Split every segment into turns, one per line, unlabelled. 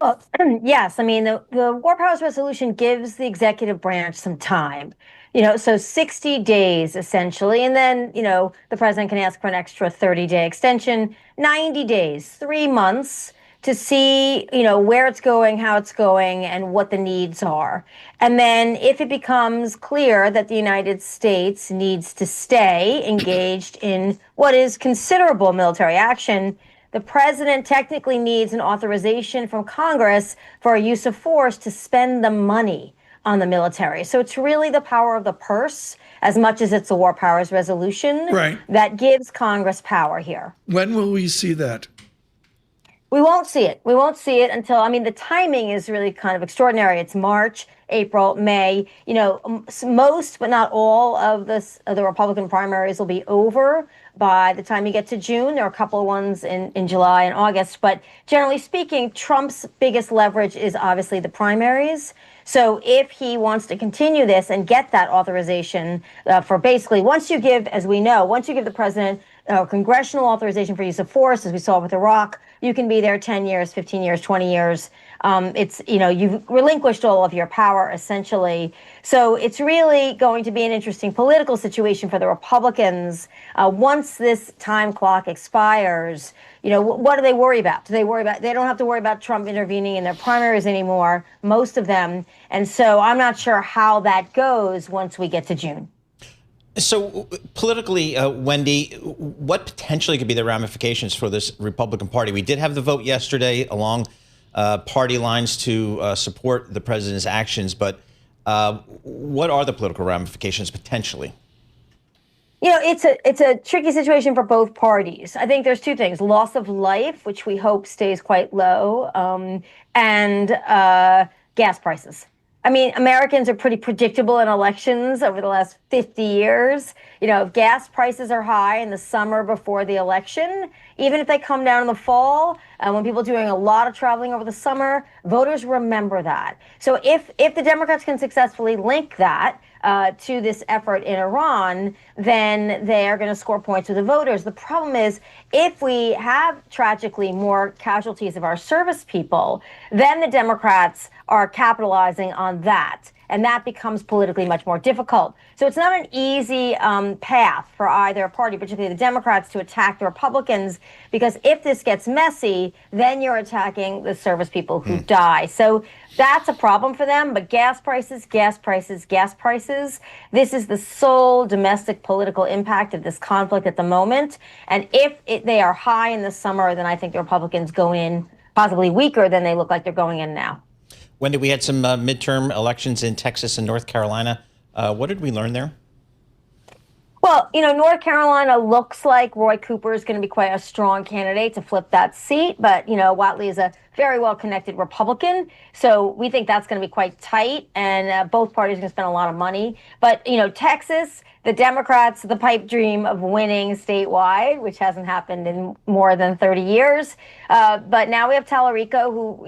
Well, yes. I mean, the War Powers Resolution gives the executive branch some time, so 60 days essentially. And then, the president can ask for an extra 30-day extension, 90 days, 3 months to see, where it's going, how it's going, and what the needs are. And then if it becomes clear that the United States needs to stay engaged in what is considerable military action, the president technically needs an authorization from Congress for a use of force to spend the money on the military. So it's really the power of the purse, as much as it's a war powers resolution,
Right.
that gives Congress power here.
When will we see that?
We won't see it. We won't see it until, I mean, the timing is really kind of extraordinary. It's March, April, May. Most, but not all of the Republican primaries will be over by the time you get to June. There are a couple of ones in July and August. But generally speaking, Trump's biggest leverage is obviously the primaries. So if he wants to continue this and get that authorization for basically, once you give the president congressional authorization for use of force, as we saw with Iraq, you can be there 10 years, 15 years, 20 years. You've relinquished all of your power, essentially. So it's really going to be an interesting political situation for the Republicans. Once this time clock expires, what do they worry about? They don't have to worry about Trump intervening in their primaries anymore, most of them. And so I'm not sure how that goes once we get to June.
So politically, Wendy, what potentially could be the ramifications for this Republican Party? We did have the vote yesterday along party lines to support the president's actions. But what are the political ramifications potentially?
It's a tricky situation for both parties. I think there's two things: loss of life, which we hope stays quite low, and gas prices. I mean, Americans are pretty predictable in elections over the last 50 years. If gas prices are high in the summer before the election, even if they come down in the fall, when people are doing a lot of traveling over the summer, voters remember that. So if the Democrats can successfully link that to this effort in Iran, then they are going to score points with the voters. The problem is, if we have tragically more casualties of our service people, then the Democrats are capitalizing on that. And that becomes politically much more difficult. So it's not an easy path for either party, particularly the Democrats, to attack the Republicans, because if this gets messy, then you're attacking the service people who die. So that's a problem for them. But gas prices, gas prices, gas prices. This is the sole domestic political impact of this conflict at the moment. And if they are high in the summer, then I think the Republicans go in possibly weaker than they look like they're going in now.
Wendy, we had some midterm elections in Texas and North Carolina. What did we learn there?
Well, North Carolina looks like Roy Cooper is going to be quite a strong candidate to flip that seat. But, Whatley is a very well-connected Republican. So we think that's going to be quite tight. And both parties are going to spend a lot of money. But, Texas, the Democrats, the pipe dream of winning statewide, which hasn't happened in more than 30 years. But now we have Tallarico, who,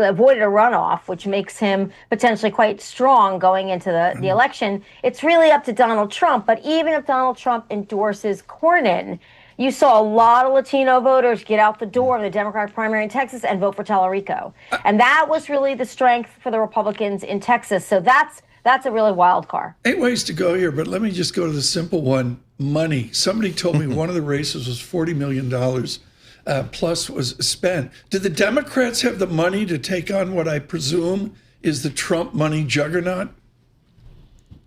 avoided a runoff, which makes him potentially quite strong going into the election. It's really up to Donald Trump. But even if Donald Trump endorses Cornyn, you saw a lot of Latino voters get out the door in the Democratic primary in Texas and vote for Tallarico. And that was really the strength for the Republicans in Texas. So that's a really wild card.
8 ways to go here, but let me just go to the simple one: money. Somebody told me one of the races was $40 million plus was spent. Do the Democrats have the money to take on what I presume is the Trump money juggernaut?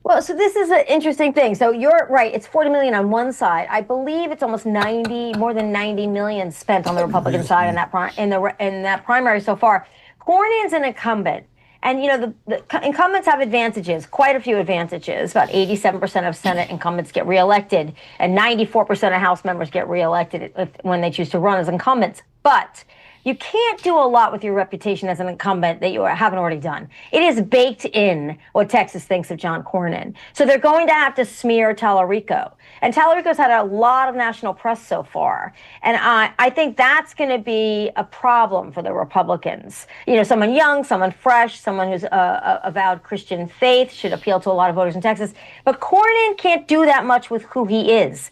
Well, so this is an interesting thing. So you're right. It's 40 million on one side. I believe it's almost more than 90 million spent on the Republican side in that primary so far. Cornyn's an incumbent. And, the incumbents have advantages, quite a few advantages. About 87% of Senate incumbents get reelected, and 94% of House members get reelected when they choose to run as incumbents. But you can't do a lot with your reputation as an incumbent that you haven't already done. It is baked in what Texas thinks of John Cornyn. So they're going to have to smear Tallarico. And Tallarico's had a lot of national press so far. And I think that's going to be a problem for the Republicans. Someone young, someone fresh, someone who's avowed Christian faith should appeal to a lot of voters in Texas. But Cornyn can't do that much with who he is.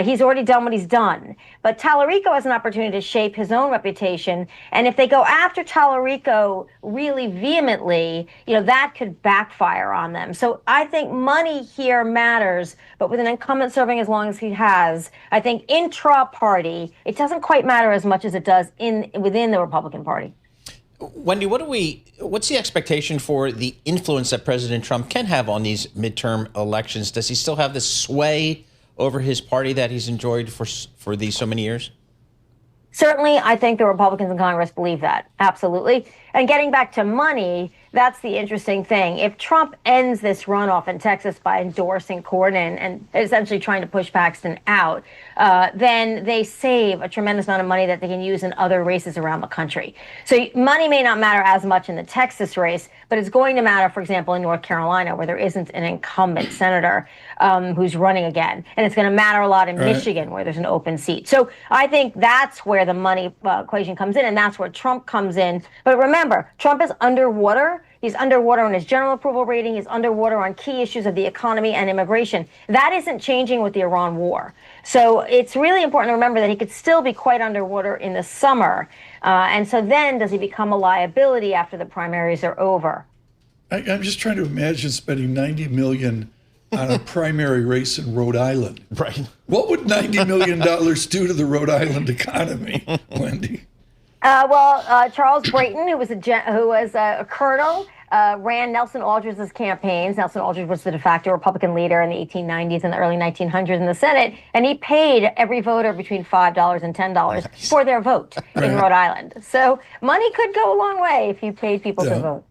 He's already done what he's done. But Tallarico has an opportunity to shape his own reputation. And if they go after Tallarico really vehemently, that could backfire on them. So I think money here matters, but with an incumbent serving as long as he has, I think intra-party, it doesn't quite matter as much as it does within the Republican Party.
Wendy, what's the expectation for the influence that President Trump can have on these midterm elections? Does he still have this sway over his party that he's enjoyed for these so many years?
Certainly, I think the Republicans in Congress believe that. Absolutely. And getting back to money, that's the interesting thing. If Trump ends this runoff in Texas by endorsing Corden and essentially trying to push Paxton out, then they save a tremendous amount of money that they can use in other races around the country. So money may not matter as much in the Texas race, but it's going to matter, for example, in North Carolina, where there isn't an incumbent senator who's running again. And it's going to matter a lot in Michigan, where there's an open seat. So I think that's where the money equation comes in, and that's where Trump comes in. But remember, Trump is underwater. He's underwater on his general approval rating. He's underwater on key issues of the economy and immigration. That isn't changing with the Iran war. So it's really important to remember that he could still be quite underwater in the summer. And so then does he become a liability after the primaries are over?
I'm just trying to imagine spending $90 million on a primary race in Rhode Island.
Right.
What would $90 million do to the Rhode Island economy, Wendy?
Charles Brayton, who was a colonel, ran Nelson Aldrich's campaigns. Nelson Aldrich was the de facto Republican leader in the 1890s and the early 1900s in the Senate, and he paid every voter between $5 and $10 for their vote in Rhode Island. So money could go a long way if you paid people to vote.